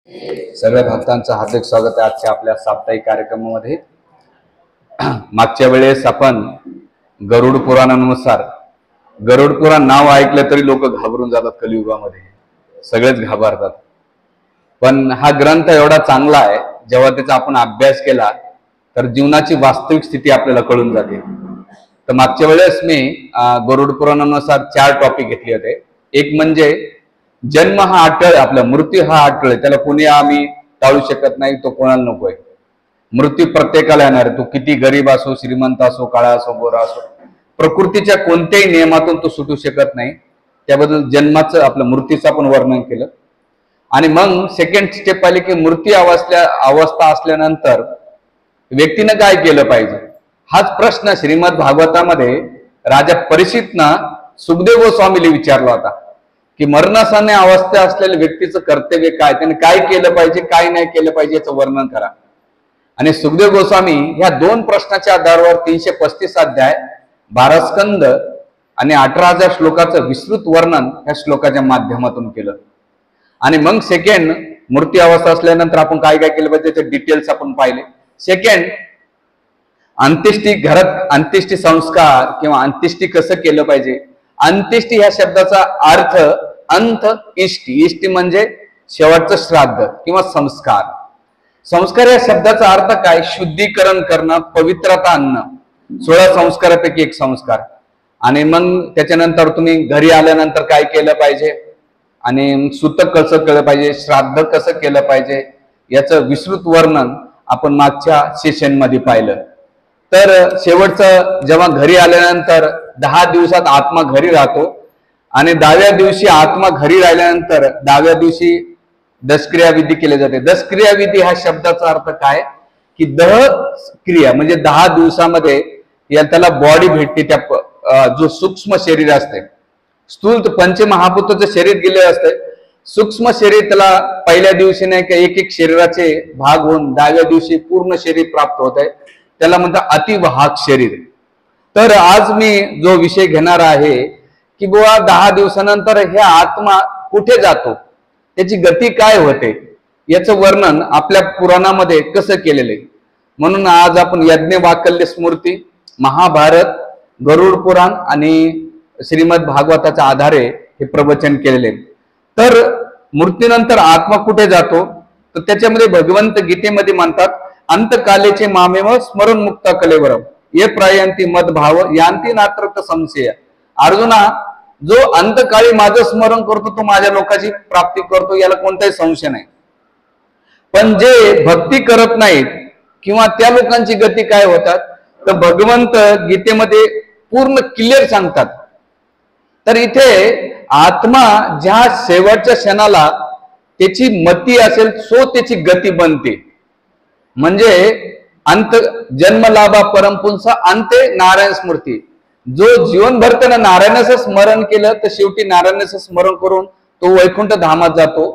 सगळ्या भक्तांचं हार्दिक स्वागत आहे आजच्या आपल्या साप्ताहिक कार्यक्रमामध्ये। मागच्या वेळेस आपण गरुड पुराणानुसार, गरुड पुराण नाव ऐकलं तरी लोक घाबरून जातात, कलियुगामध्ये सगळेच घाबरतात। पण हा ग्रंथ एवढा चांगला आहे, जेव्हा त्याचा आपण अभ्यास केला तर जीवनाची वास्तविक स्थिती आपल्याला कळून जाते। तर मागच्या वेळेस मी गरुड पुराणानुसार 4 टॉपिक घेतले होते। एक म्हणजे जन्म हा अटळ, आपला मृत्यू हा अटळ, त्याला कोणी आम्ही टाळू शकत नाही, तो कोणाला नकोय। मृत्यू प्रत्येकाला येणार आहे, तो किती गरीब असो, श्रीमंत असो, काळा असो, गोरा असो, प्रकृतीच्या कोणत्याही नियमातून तो सुटू शकत नाही। त्याबद्दल जन्माचं, आपलं मृत्यूचं आपण वर्णन केलं। आणि मग सेकंड स्टेप आली की मृत्यू अवस्था असल्यानंतर व्यक्तीनं काय केलं पाहिजे, हाच प्रश्न श्रीमद भागवतामध्ये राजा परीक्षितनं सुखदेव गोस्वामीला विचारला होता की मरणासन्न अवस्था असलेल्या व्यक्तीचं कर्तव्य काय, त्याने काय केलं पाहिजे, काय नाही केलं पाहिजे याचं वर्णन करा। आणि सुखदेव गोस्वामी ह्या 2 प्रश्नाच्या आधारावर 335 अध्याय, 12 स्कंद आणि 18,000 श्लोकाचं विस्तृत वर्णन ह्या श्लोकाच्या माध्यमातून केलं। आणि मग सेकंड, मृत्यू अवस्था असल्यानंतर आपण काय काय केलं पाहिजे त्याचे डिटेल्स आपण पाहिले। सेकंड, अंत्येष्टी, घरात अंत्येष्टी संस्कार किंवा अंत्येष्टी कसं केलं पाहिजे। अंत्येष्टी ह्या शब्दाचा अर्थ अंत इष्टी, इष्टी म्हणजे शेवटचं श्राद्ध किंवा संस्कार। संस्कार या शब्दाचा अर्थ काय, शुद्धीकरण करणं, पवित्रता आणणं, 16 संस्कारापैकी एक संस्कार। आणि मग त्याच्यानंतर तुम्ही घरी आल्यानंतर काय केलं पाहिजे आणि सूतक कसं केलं पाहिजे, श्राद्ध कसं केलं पाहिजे याचं विस्तृत वर्णन आपण मागच्या सेशन मध्ये पाहिलं। तर शेवटचं, जेव्हा घरी आल्यानंतर 10 दिवसात आत्मा घरी राहतो आणि 10व्या दिवशी आत्मा घरी राहिल्यानंतर 10व्या दिवशी दशक्रिया विधी केले जाते। दशक्रिया विधी ह्या शब्दाचा अर्थ काय की दह क्रिया म्हणजे 10 दिवसामध्ये त्याला बॉडी भेटते, त्या जो सूक्ष्म शरीर असते, स्थूल पंचमहाभूताचं शरीर गेले असते, सूक्ष्म शरीर त्याला पहिल्या दिवशी नाही का एक शरीराचे भाग होऊन 10व्या दिवशी पूर्ण शरीर प्राप्त होत आहे, त्याला म्हणतात अतिवाहक शरीर। तर आज मी जो विषय घेणार आहे की बुवा 10 दिवसानंतर हे आत्मा कुठे जातो, त्याची गती काय होते, याचं वर्णन आपल्या पुराणामध्ये कसं केलेलं आहे। म्हणून आज आपण यज्ञ वाकल्य स्मृती, महाभारत, गरुड पुराण आणि श्रीमद भागवताच्या आधारे हे प्रवचन केलेले। तर मृत्यूनंतर आत्मा कुठे जातो, तर त्याच्यामध्ये भगवंत गीतेमध्ये म्हणतात अंतकालेचे मामेव स्मरण मुक्त कलेवरम ये प्रायंती मदभाव यांती नात्रत संशय। अर्जुना, जो अंतकाळी माझं स्मरण करतो तो माझ्या लोकांची प्राप्ती करतो, याला कोणताही संशय नाही। पण जे भक्ती करत नाहीत किंवा त्या लोकांची गती काय होतात, तर भगवंत गीतेमध्ये पूर्ण क्लिअर सांगतात। तर इथे आत्मा ज्या शेवटच्या क्षणाला त्याची मती असेल सो त्याची गती बनते। म्हणजे अंत जन्मलाभा परमपुंसा अंते नारायण स्मृती, जो जीवनभर त्यानं नारायणाचं स्मरण केलं तर शेवटी नारायणाचं स्मरण करून तो वैकुंठ धामात जातो।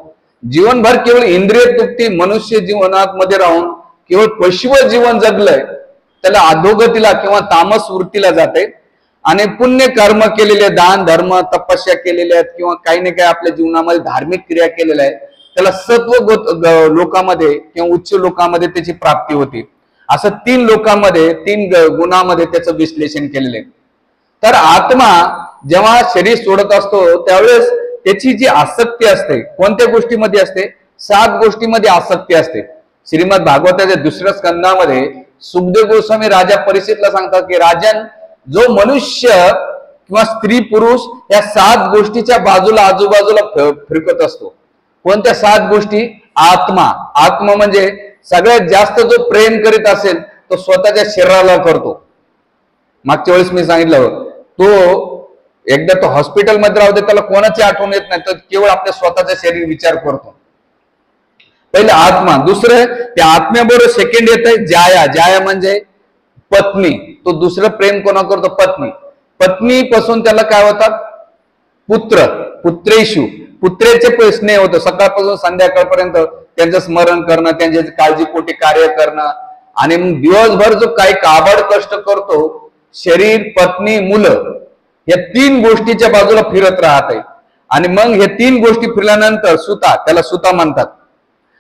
जीवनभर केवळ इंद्रिय तृप्ती मनुष्य जीवनात मध्ये राहून केवळ पशु जीवन जगलंय त्याला अधोगतीला किंवा तामस वृत्तीला जाते। आणि पुण्य कर्म केलेले, दान धर्म तपस्या केलेल्या आहेत किंवा काही ना काही आपल्या जीवनामध्ये धार्मिक क्रिया केलेल्या आहेत, त्याला सत्व लोकांमध्ये किंवा उच्च लोकांमध्ये त्याची प्राप्ती होती। असं 3 लोकांमध्ये, 3 गुणामध्ये त्याचं विश्लेषण केलेलं आहे। तर आत्मा जेव्हा शरीर सोडत असतो त्यावेळेस त्याची जी आसक्ती असते, कोणत्या गोष्टीमध्ये असते, 7 गोष्टीमध्ये आसक्ती असते। श्रीमद भागवताच्या 2ऱ्या स्कंदामध्ये सुखदेव गोस्वामी राजा परीक्षितला सांगतात की राजन, जो मनुष्य किंवा स्त्री पुरुष या 7 गोष्टीच्या बाजूला आजूबाजूला फिरकत असतो। कोणत्या 7 गोष्टी, आत्मा, आत्मा म्हणजे सगळ्यात जास्त जो प्रेम करीत असेल तो स्वतःच्या शरीराला करतो। मागच्या वेळेस मी सांगितलं, तो एकदा तो हॉस्पिटलमध्ये राहू दे, त्याला कोणाची आठवण येत नाही, तर केवळ आपल्या स्वतःचा शरीर विचार करतो। पहिले आत्मा। दुसरं, त्या आत्म्याबरोबर सेकंड येत आहे जाया, जाया म्हणजे पत्नी, तो दुसरं प्रेम कोणा करतो, पत्नी। पत्नीपासून त्याला काय होतात, पुत्र, पुत्रेशु, पुत्रेचे स्नेह होतं, सकाळपासून संध्याकाळपर्यंत त्यांचं स्मरण करणं, त्यांच्या काळजीपोटी कार्य करणं। आणि मग दिवसभर जो काही काबाड कष्ट करतो, शरीर, पत्नी, मुलं, या 3 गोष्टीच्या बाजूला फिरत राहत आहे। आणि मग हे 3 गोष्टी फिरल्यानंतर सुता, त्याला सुता म्हणतात।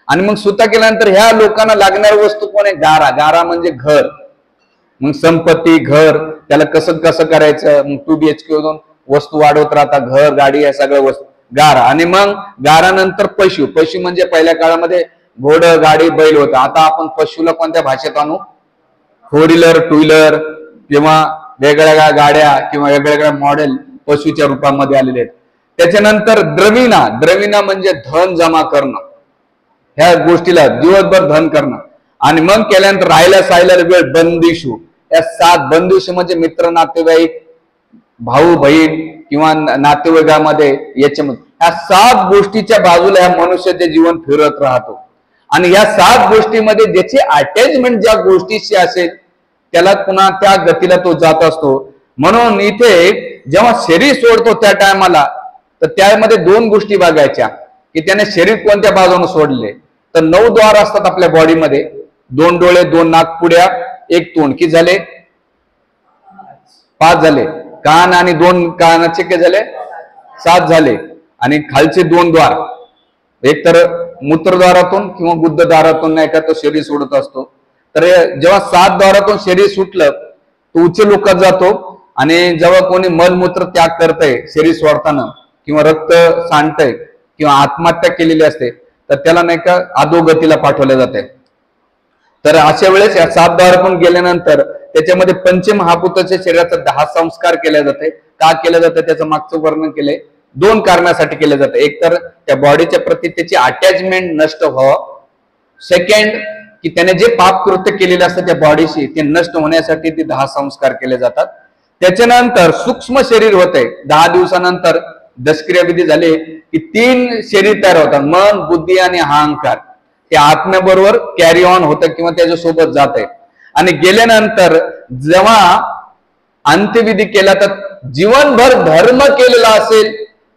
आणि मग सुता केल्यानंतर ह्या लोकांना लागणारी वस्तू कोण आहे? गारा. गारा म्हणजे घर. मग संपत्ती, घर, त्याला कसं कसं करायचं, मग 2 BHK वस्तू वाढवत राहतात, घर, गाडी, या सगळ्या वस्तू. गारा. आणि मग गारानंतर पशु. पशु म्हणजे पहिल्या काळामध्ये घोड, गाडी, बैल होता. आता आपण पशुला कोणत्या भाषेत आणू? 4 व्हीलर, 2 व्हीलर किंवा वेगवेगळ्या गाड्या किंवा वेगवेगळ्या मॉडेल पशुच्या रूपामध्ये आलेले आहेत. त्याच्यानंतर द्रविणा. द्रविणा म्हणजे धन जमा करणं, ह्या गोष्टीला दिवसभर धन करणं. आणि मग केल्यानंतर राहायला सायला वेळ. बंदिशू. या 7 बंदिशू म्हणजे मित्र, नातेवाईक, भाऊ बहीण किंवा नातेवाईकामध्ये याच्यामध्ये ह्या 7 गोष्टीच्या बाजूला ह्या मनुष्याचे जीवन फिरत राहतो. आणि या 7 गोष्टीमध्ये ज्याची अटॅचमेंट ज्या गोष्टीशी असेल त्याला पुन्हा त्या गतीला तो जात असतो. म्हणून इथे जेव्हा शरीर सोडतो त्या टायमाला तर त्यामध्ये 2 गोष्टी बघायच्या की त्याने शरीर कोणत्या बाजूने सोडले. तर 9 द्वार असतात आपल्या बॉडीमध्ये. 2 डोळे, 2 नाकपुड्या, 1 तोंड. किती झाले? 5 झाले. कान आणि 2 कानाचे काय झाले? 7 झाले. आणि खालचे 2 द्वार, एक तर मूत्रद्वारातून किंवा गुद्धद्वारातून नाही का तो शरीर सोडत असतो. तर जेव्हा 7 द्वारातून शरीर सुटलं तो उच्च लोकात जातो. आणि जेव्हा कोणी मलमूत्र त्याग करतंय शरीर सोडताना किंवा रक्त सांडतंय किंवा आत्महत्या केलेली असते तर त्याला नाही का अधोगतीला पाठवले जाते. तर अशा वेळेस या 7 द्वारातून गेल्यानंतर त्याच्यामध्ये पंचमहाभूताच्या शरीराचा 10 संस्कार केले जाते. का केलं जातं त्याचं मागचं वर्णन केलंय. 2 कारणासाठी केलं जातं. एक तर त्या बॉडीच्या प्रती त्याची अटॅचमेंट नष्ट व्हावं. सेकंड की त्याने जे पाप कृत्य केलेले असतं त्या बॉडीशी ते नष्ट होण्यासाठी ते 10 संस्कार केले जातात. त्याच्यानंतर सूक्ष्म शरीर होते. 10 दिवसानंतर दशक्रियाविधी झाले की 3 शरीर तयार होतात. मन, बुद्धी आणि अहंकार. ते आत्म्याबरोबर कॅरी ऑन होतं किंवा त्याच्यासोबत जात आहे. आणि गेल्यानंतर जेव्हा अंत्यविधी केला तर जीवनभर धर्म केलेला असेल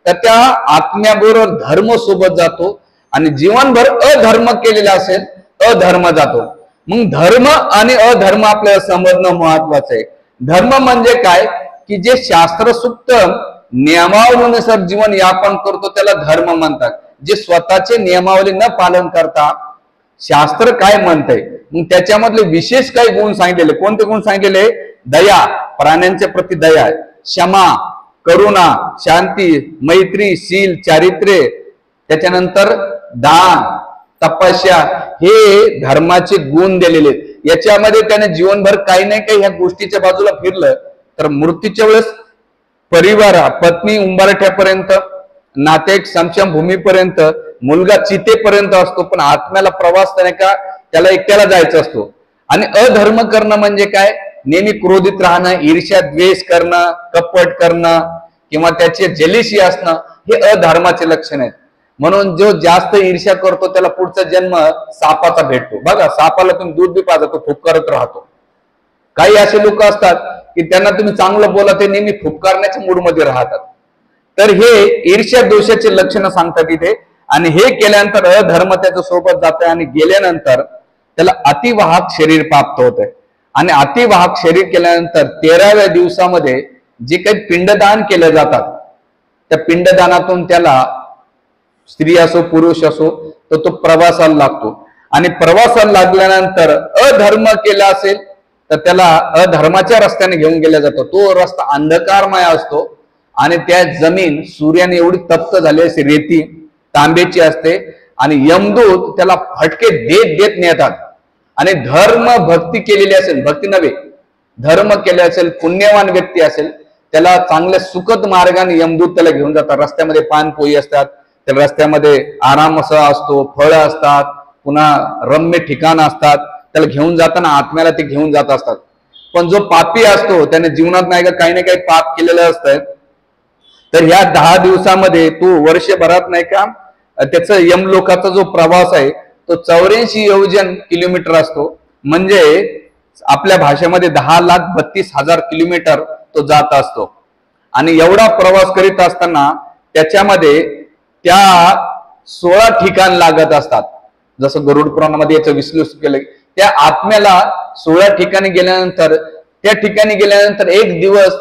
तर त्या आत्म्याबरोबर धर्म सोबत जातो. आणि जीवनभर अधर्म केलेला असेल अधर्म जातो. मग धर्म आणि अधर्म आपल्याला समजणं महत्वाचं आहे. धर्म म्हणजे काय की जे शास्त्रसुक्त नियमावलीनुसार जीवन यापन करतो त्याला धर्म म्हणतात. जे स्वतःचे नियमावली न पालन करता शास्त्र काय म्हणतंय मग त्याच्यामधले विशेष काही गुण सांगितलेले. कोणते गुण सांगितलेले? दया, प्राण्यांच्या प्रती दया, क्षमा, करुणा, शांती, मैत्री, शील, चारित्र्य, त्याच्यानंतर दान, तपस्या, हे धर्माचे गुण दिलेले. याच्यामध्ये त्याने जीवनभर काही नाही काही ह्या गोष्टीच्या बाजूला फिरलं तर मृत्यूच्या वेळेस परिवार, पत्नी उंबरठ्यापर्यंत, नातेक समशम भूमीपर्यंत, मुलगा चितेपर्यंत असतो. पण आत्म्याला प्रवास नाही का त्याला एकट्याला जायचं असतो. आणि अधर्म करणं म्हणजे काय? नेहमी क्रोधित राहणं, ईर्ष्या द्वेष करणं, कपट करणं किंवा त्याचे जेलिशी असणं हे अधर्माचे लक्षण आहेत. म्हणून जो जास्त ईर्ष्या करतो त्याला पुढचा जन्म सापाचा भेटतो. बघा, सापाला तुम्ही दूध बी पाजा तो फुफकारत राहतो. काही असे लोक असतात की त्यांना तुम्ही चांगलं बोला ते नेहमी फुफकारण्याच्या मूडमध्ये राहतात. तर हे ईर्ष्या दोषाचे लक्षण सांगतात इथे. आणि हे केल्यानंतर अधर्म त्याच्या सोबत जात आहे. आणि गेल्यानंतर त्याला अतिवाहक शरीर प्राप्त होत आहे. आणि अतिवाहक शरीर केल्यानंतर 13व्या दिवसामध्ये जे काही पिंडदान केले जातात त्या पिंडदानातून त्याला स्त्री असो पुरुष असो तर तो प्रवासाला लागतो. आणि प्रवासाला लागल्यानंतर अधर्म केला असेल तर त्याला अधर्माच्या रस्त्याने घेऊन गेला जातो. तो रस्ता अंधकारमय असतो आणि त्या जमीन सूर्याने एवढी तप्त झाली असते, रेती तांब्याची असते. आणि यमदूत त्याला फटके देत देत नेतात. आणि धर्म भक्ती केलेली असेल, भक्ती नव्हे धर्म केले असेल, पुण्यवान व्यक्ती असेल त्याला चांगल्या सुखद मार्गाने यमदूत त्याला घेऊन जातात. रस्त्यामध्ये पानपोई असतात, त्या रस्त्यामध्ये आराम असा असतो, फळं असतात, पुन्हा रम्य ठिकाण असतात. त्याला घेऊन जाताना आत्म्याला ते घेऊन जात असतात. पण जो पापी असतो त्याने जीवनात नाही का काही ना काही पाप केलेलं असतं. तर ह्या 10 दिवसामध्ये तो वर्षभरात नाही का त्याचा यमलोकाचा जो प्रवास आहे तो 84 योजन किलोमीटर असतो. म्हणजे आपल्या भाषेमध्ये 10,32,000 किलोमीटर तो जात असतो. आणि एवढा प्रवास करीत असताना त्याच्यामध्ये त्या 16 ठिकाण लागत असतात. जसं गरुड पुराणामध्ये याचं विश्लेषण केलं. त्या आत्म्याला 16 ठिकाणी गेल्यानंतर त्या ठिकाणी गेल्यानंतर एक दिवस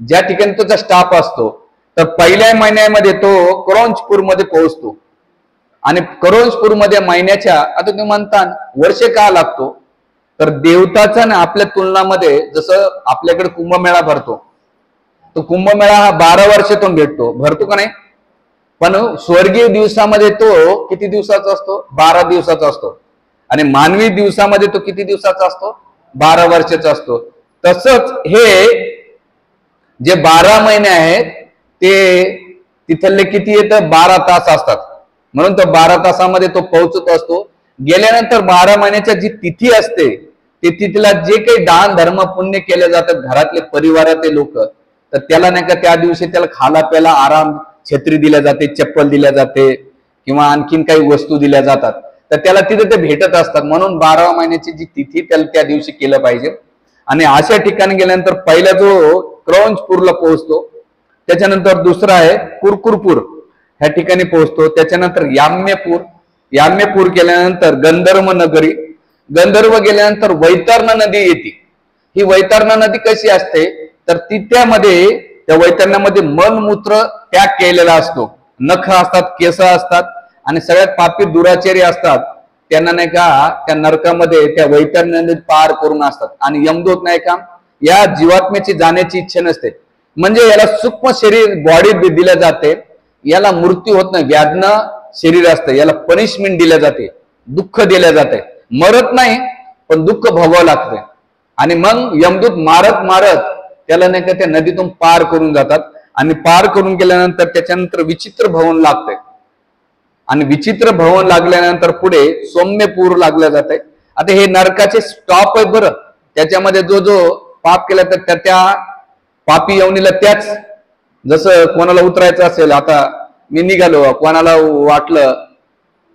ज्या ठिकाणी त्याचा स्टाफ असतो तर पहिल्या महिन्यामध्ये तो क्रौंचपूर मध्ये पोहोचतो. आणि करोजपूरमध्ये महिन्याच्या, आता तुम्ही म्हणता वर्ष का लागतो, तर देवताचा ना आपल्या तुलनामध्ये, जसं आपल्याकडे कुंभमेळा भरतो, तो कुंभमेळा हा 12 वर्षातून भरतो का नाही, पण स्वर्गीय दिवसामध्ये तो किती दिवसाचा असतो, 12 दिवसाचा असतो. आणि मानवी दिवसामध्ये तो किती दिवसाचा असतो, 12 वर्षाचा असतो. तसंच हे जे 12 महिने आहेत ते तिथले किती येतं, 12 तास असतात. म्हणून तो 12 तासामध्ये तो पोहोचत असतो. गेल्यानंतर 12 महिन्याच्या जी तिथी असते, ते तिथला जे काही दान धर्म पुण्य केले जातात घरातले परिवारातले लोक, तर त्याला नाही का त्या दिवशी त्याला खाला प्याला आराम, छत्री दिल्या जाते, चप्पल दिल्या जाते, किंवा आणखीन काही वस्तू दिल्या जातात. तर त्याला तिथे ते भेटत असतात. म्हणून 12 महिन्याची जी तिथी त्याला त्या दिवशी केलं पाहिजे. आणि अशा ठिकाणी गेल्यानंतर पहिला जो क्रौंचपूरला पोहोचतो, त्याच्यानंतर दुसरा आहे कुरकुरपूर, ह्या ठिकाणी पोहोचतो. त्याच्यानंतर याम्यपूर केल्यानंतर गंधर्व नगरी, गंधर्व गेल्यानंतर वैतरणा नदी येते. ही वैतरणा नदी कशी असते, तर त्यामध्ये त्या वैतरण्यामध्ये मलमूत्र त्याग केलेला असतो, नख असतात, केस असतात, आणि सगळ्यात पापी दुराचारी असतात. त्यांना नाही का त्या नरकामध्ये त्या वैतरण्या नदीत पार करून असतात. आणि यमदूत नाही का या जीवात्म्याची जाण्याची इच्छा नसते. म्हणजे याला सूक्ष्म शरीर बॉडी दिल्या जाते, याला मृत्यू होत नाही, व्याधन शरीर असतं, याला पनिशमेंट दिल्या जाते, दुःख दिल्या जाते, मरत नाही पण दुःख भोगावं लागते. आणि मग यमदूत मारत मारत त्याला नाही का त्या नदीतून पार करून जातात. आणि पार करून गेल्यानंतर त्याच्यानंतर विचित्र भवन लागते. आणि विचित्र भवन लागल्यानंतर पुढे सौम्यपूर लागलं जाते. आता हे नरकाचे स्टॉप आहे बरं. त्याच्यामध्ये जो जो पाप केला तर त्या पापी यवनीला त्याच, जसं कोणाला उतरायचं असेल, आता मी निघालो, कोणाला वाटलं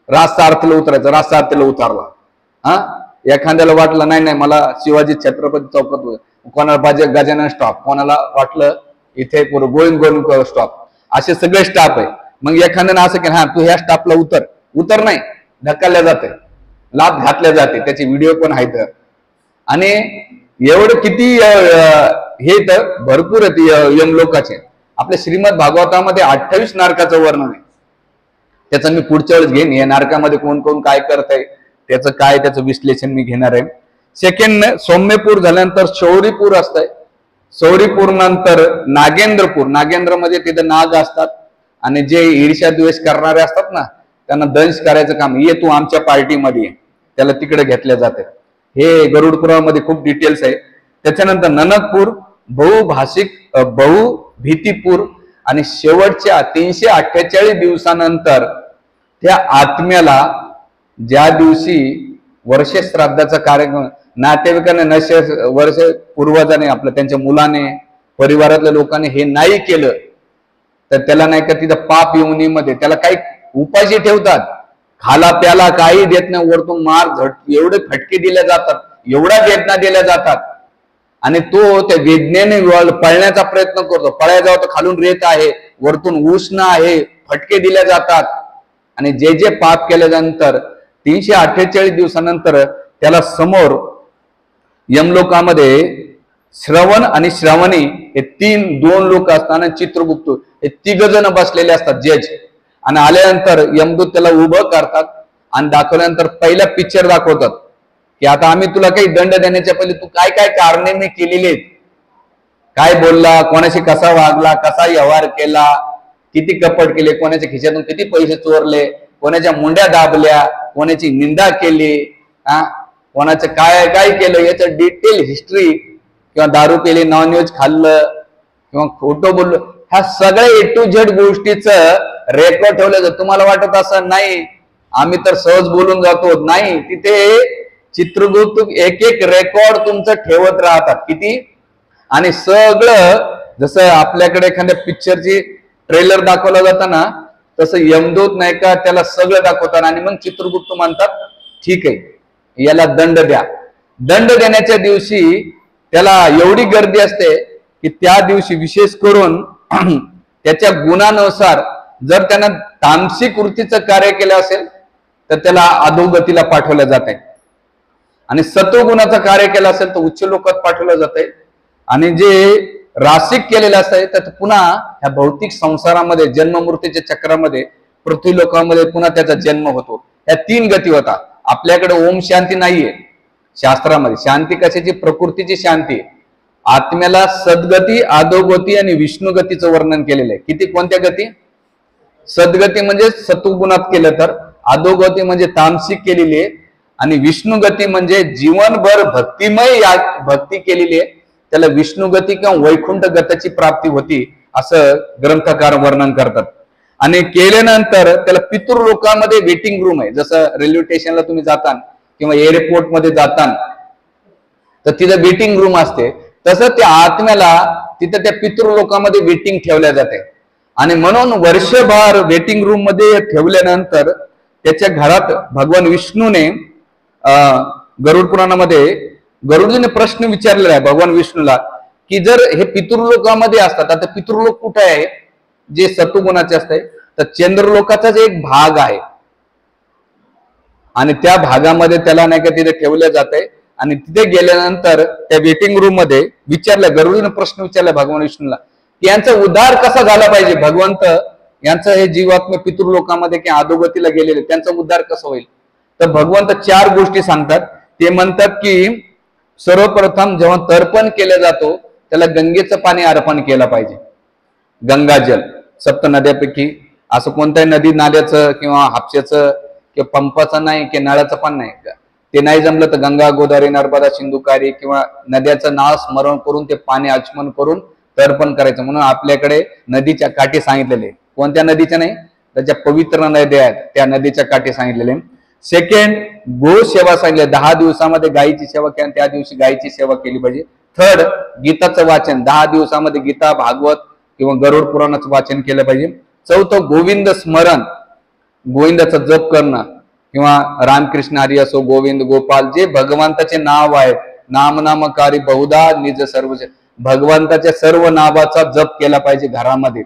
राजसारथीला उतरायचं, राजसारथीला उतारला. हा, एखाद्याला वाटलं नाही नाही मला शिवाजी छत्रपती चौकात, कोणाला गजानन स्टॉप, कोणाला वाटलं इथे गोविंद स्टॉप, असे सगळे स्टॉप आहे. मग एखाद्यानं असं की हा तू ह्या स्टॉपला उतर नाही, ढकलल्या जाते, लाथ घातल्या जाते, त्याचे व्हिडिओ पण आहेत. आणि एवढं किती हे तर भरपूर आहेत यमलोकाचे. आपल्या श्रीमद भागवतामध्ये 28 नरकाचं वर्णन आहे. त्याचं मी पुढच्या वेळेस घेईन. या नरकामध्ये कोण कोण काय करतंय त्याचं विश्लेषण मी घेणार आहे. सेकंड सौम्यपूर झाल्यानंतर शौरीपूर असतंय. शौरीपूर नंतर नागेंद्रपूर, नागेंद्रमध्ये तिथे नाग असतात, आणि जे ईर्ष्या द्वेष करणारे असतात ना, त्यांना दंश करायचं काम, ये तू आमच्या पार्टीमध्ये, त्याला तिकडे घेतल्या जाते. हे गरुडपुरामध्ये खूप डिटेल्स आहे. त्याच्यानंतर ननकपूर, बहुभीतीपूर, आणि शेवटच्या 348 दिवसानंतर त्या आत्म्याला ज्या दिवशी वर्ष श्राद्धाचा कार्यक्रम, नातेवाईकांना वर्ष पूर्वजाने आपलं त्यांच्या मुलाने परिवारातल्या लोकांनी हे नाही केलं, तर त्याला नाही का तिथं पाप योनीमध्ये त्याला काही उपाशी ठेवतात, खाला प्याला काही देत नाही, वरतून मार एवढे फटके दिले जातात, एवढ्या वेदना दिल्या जातात. आणि तो त्या वेदनेने पळण्याचा प्रयत्न करतो, पळायला जाऊ तर खालून रेत आहे, वरतून उष्ण आहे, फटके दिले जातात. आणि जे जे पाप केल्यानंतर 348 दिवसानंतर त्याला समोर यमलोकामध्ये श्रवण आणि श्रावणी हे दोन लोक असताना चित्रगुप्त हे 3 जण बसलेले असतात जज. आणि आल्यानंतर यमदूत त्याला उभं करतात आणि दाखवल्यानंतर पहिला पिक्चर दाखवतात की आता आम्ही तुला काही दंड देण्याच्या पहिले तू काय काय कारणे मी केलेली आहेत, काय बोलला, कोणाशी कसा वागला, कसा व्यवहार केला, किती कपट केले, कोणाच्या खिशातून किती पैसे चोरले, कोणाच्या मुंड्या दाबल्या, कोणाची निंदा केली, कोणाचं काय काय केलं याचं डिटेल हिस्ट्री, किंवा दारू पेली, नॉनव्हेज खाल्लं किंवा खोटं बोललं, ह्या सगळ्या A to Z गोष्टीचं रेकॉर्ड ठेवलं जातं. तुम्हाला वाटत असं नाही आम्ही तर सहज बोलून जातो, नाही, तिथे चित्रगुप्त एक एक रेकॉर्ड तुमचं ठेवत राहतात. किती? आणि सगळं जसं आपल्याकडे एखाद्या पिक्चरची ट्रेलर दाखवला जाताना तसं यमदूत नाही का त्याला सगळं दाखवतात. आणि मग चित्रगुप्त म्हणतात ठीक आहे याला दंड द्या. दंड देण्याच्या दिवशी त्याला एवढी गर्दी असते की त्या दिवशी विशेष करून त्याच्या गुणानुसार जर त्यानं तामसिक वृत्तीचं कार्य केलं असेल तर त्याला अधोगतीला पाठवलं जात आहे, आणि सत्वगुणाचं कार्य केलं असेल तर उच्च लोकात पाठवलं जात आहे, आणि जे रासिक केलेलं असतं तर पुन्हा ह्या भौतिक संसारामध्ये जन्म मृत्यूच्या चक्रामध्ये पृथ्वी लोकामध्ये पुन्हा त्याचा जन्म होतो. या 3 गती होता. आपल्याकडे ओम शांती नाहीये शास्त्रामध्ये. शांती कशाची? प्रकृतीची शांती. आत्म्याला सद्गती, अधोगती आणि विष्णुगतीचं वर्णन केलेलं आहे. किती? कोणत्या गती? सद्गती म्हणजे सत्वगुणात केलं तर, अधोगती म्हणजे तामसिक केलेली आहे, आणि विष्णुगती म्हणजे जीवनभर भक्तिमय भक्ती केलेली आहे, त्याला विष्णुगती किंवा वैकुंठ गतीची प्राप्ती होती असं ग्रंथकार वर्णन करतात. आणि केल्यानंतर त्याला पितृलोकामध्ये वेटिंग रूम आहे. जसं रेल्वे स्टेशनला तुम्ही जाता किंवा एअरपोर्ट मध्ये जाता तर तिथं वेटिंग रूम असते, तसं त्या आत्म्याला तिथं त्या पितृलोकामध्ये वेटिंग ठेवल्या जाते. आणि म्हणून वर्षभर वेटिंग रूम मध्ये ठेवल्यानंतर त्याच्या घरात भगवान विष्णूने गरुड पुराणामध्ये गरुडजीने प्रश्न विचारलेला आहे भगवान विष्णूला की जर हे पितृलोकामध्ये असतात, आता पितृलोक कुठे आहे जे सत्वगुणाचे असते, तर चंद्रलोकाचाच एक भाग आहे आणि त्या भागामध्ये त्याला नाही का तिथे ठेवलं जाते. आणि तिथे गेल्यानंतर त्या वेटिंग रूम मध्ये विचारलं, गरुडीने प्रश्न विचारला भगवान विष्णूला की यांचा उद्धार कसा झाला पाहिजे, भगवंत यांचं हे जीवात्म पितृलोकामध्ये किंवा अधोगतीला गेलेले त्यांचा उद्धार कसा होईल. तर भगवंत 4 गोष्टी सांगतात. ते म्हणतात की सर्वप्रथम जेव्हा तर्पण केलं जातो त्याला गंगेचं पाणी अर्पण केलं पाहिजे. गंगाजल 7 नद्यापैकी असं कोणत्याही नदी नाल्याचं किंवा हापशाचं किंवा पंपाचं नाही की नळाचं पण नाही, ते नाही जमलं तर गंगा, गोदावरी, नर्मदा, सिंधुकारी किंवा नद्याचं नाव स्मरण करून ते पाणी आचमन करून तर्पण करायचं. म्हणून आपल्याकडे नदीच्या काठी सांगितलेले, कोणत्या नदीच्या नाही तर ज्या पवित्र नद्या आहेत त्या नदीच्या काठी सांगितलेले. सेकंड, गो सेवा सांगितले, 10 दिवसामध्ये गायीची सेवा केली, त्या दिवशी गायीची सेवा केली पाहिजे. थर्ड, गीताचं वाचन, 10 दिवसामध्ये गीता, भागवत किंवा गरुड पुराणाचं वाचन केलं पाहिजे. चौथं, गोविंद स्मरण, गोविंदाचा जप करणं किंवा रामकृष्ण हरी असो, गोविंद, गोपाल, जे भगवंताचे नाव आहेत, नामनामकारी बहुधा निज सर्व, भगवंताच्या सर्व नावाचा जप केला पाहिजे घरामध्ये.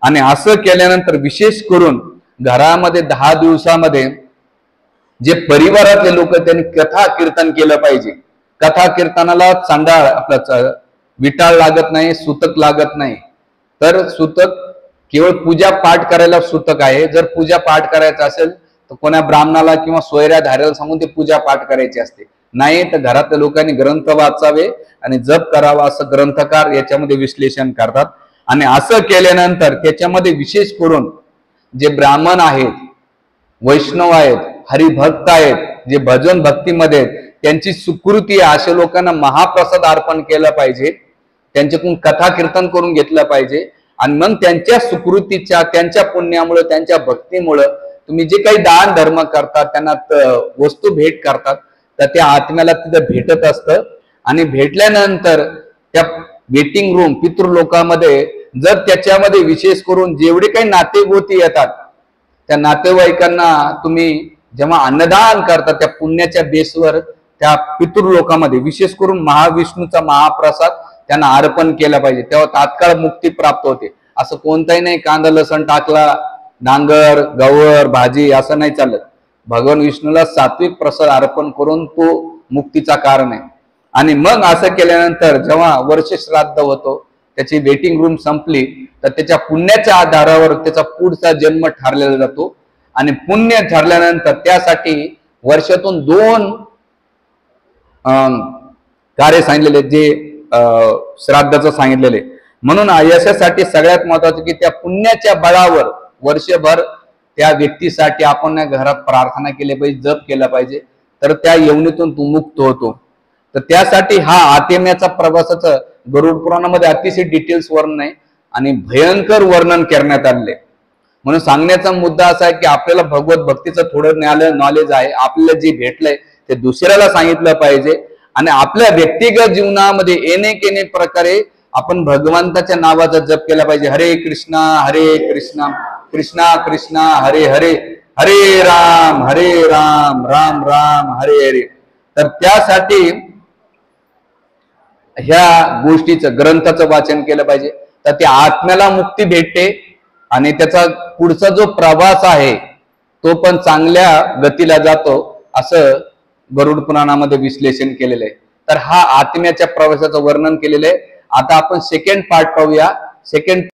आणि असं केल्यानंतर विशेष करून घरामध्ये 10 दिवसामध्ये जे परिवारातले लोक त्यांनी कथा कीर्तन केलं पाहिजे. कथा कीर्तनाला चांडाळ आपला विटाळ लागत नाही, सूतक लागत नाही. तर सूतक केवळ पूजा पाठ करायला सूतक आहे. जर पूजा पाठ करायचं असेल तर कोणा ब्राह्मणाला किंवा सोयऱ्या धाऱ्याला सांगून ते पूजा पाठ करायची असते. नाही तर घरातल्या लोकांनी ग्रंथ वाचावे आणि जप करावा असं ग्रंथकार याच्यामध्ये विश्लेषण करतात. आणि असं केल्यानंतर त्याच्यामध्ये विशेष करून जे ब्राह्मण आहेत, वैष्णव आहेत, हरिभक्त आहेत, जे भजन भक्तीमध्ये आहेत, त्यांची सुकृती अशा लोकांना महाप्रसाद अर्पण केला पाहिजे, त्यांच्याकडून कथा कीर्तन करून घेतलं पाहिजे. आणि मग त्यांच्या सुकृतीच्या, त्यांच्या पुण्यामुळे, त्यांच्या भक्तीमुळे तुम्ही जे काही दान धर्म करतात, त्यांना वस्तू भेट करतात, तर त्या आत्म्याला तिथं भेटत असतं. आणि भेटल्यानंतर त्या वेटिंग रूम पितृलोकामध्ये जर त्याच्यामध्ये विशेष करून जेवढे काही नातेगोती येतात त्या नातेवाईकांना तुम्ही जेव्हा अन्नदान करता त्या पुण्याच्या बेसवर त्या पितृलोकामध्ये विशेष करून महाविष्णूचा महाप्रसाद त्यांना अर्पण केला पाहिजे. तेव्हा तात्काळ मुक्ती प्राप्त होते. असं कोणताही नाही कांदा लसण टाकला, डांगर, गवर, भाजी असं नाही चालत. भगवान विष्णूला सात्विक प्रसाद अर्पण करून तो मुक्तीचा कारण आहे. आणि मग असं केल्यानंतर जेव्हा वर्ष श्राद्ध होतो, त्याची वेटिंग रूम संपली तर त्याच्या पुण्याच्या आधारावर त्याचा पुढचा जन्म ठरलेला जातो. आणि पुण्य ठरल्यानंतर त्यासाठी वर्षातून 2 कार्य सांगितलेले, जे श्राद्धाचं सांगितलेले. म्हणून यशासाठी सगळ्यात महत्वाचं की त्या पुण्याच्या बळावर वर्षभर त्या व्यक्तीसाठी आपण घरात प्रार्थना केली पाहिजे, जप केला पाहिजे, तर त्या यवनीतून तू मुक्त होतो. तर त्यासाठी हा आत्म्याचा प्रवासाचं गरुड पुराणामध्ये अतिशय डिटेल्स वर्णन आहे आणि भयंकर वर्णन करण्यात आले. म्हणून सांगण्याचा मुद्दा असा आहे की आपल्याला भगवत भक्तीचं थोडं नॉलेज आहे, आपल्याला जे भेटलंय ते दुसऱ्याला सांगितलं पाहिजे. आणि आपल्या व्यक्तिगत जीवनामध्ये येणे प्रकारे आपण भगवंताच्या नावाचा जप केला पाहिजे. हरे कृष्णा कृष्णा कृष्णा हरे हरे, हरे राम राम राम हरे हरे. तर त्यासाठी ह्या गोष्टीचं ग्रंथाचं वाचन केलं पाहिजे, तर त्या आत्म्याला मुक्ती भेटते आणि त्याचा पुढचा जो प्रवास आहे तो पण चांगल्या गतीला जातो असं गरुड पुराणामध्ये विश्लेषण केलेलं आहे. तर हा आत्म्याच्या प्रवासाचं वर्णन केलेलं आहे. आता आपण सेकंड पार्ट पाहूया. सेकंड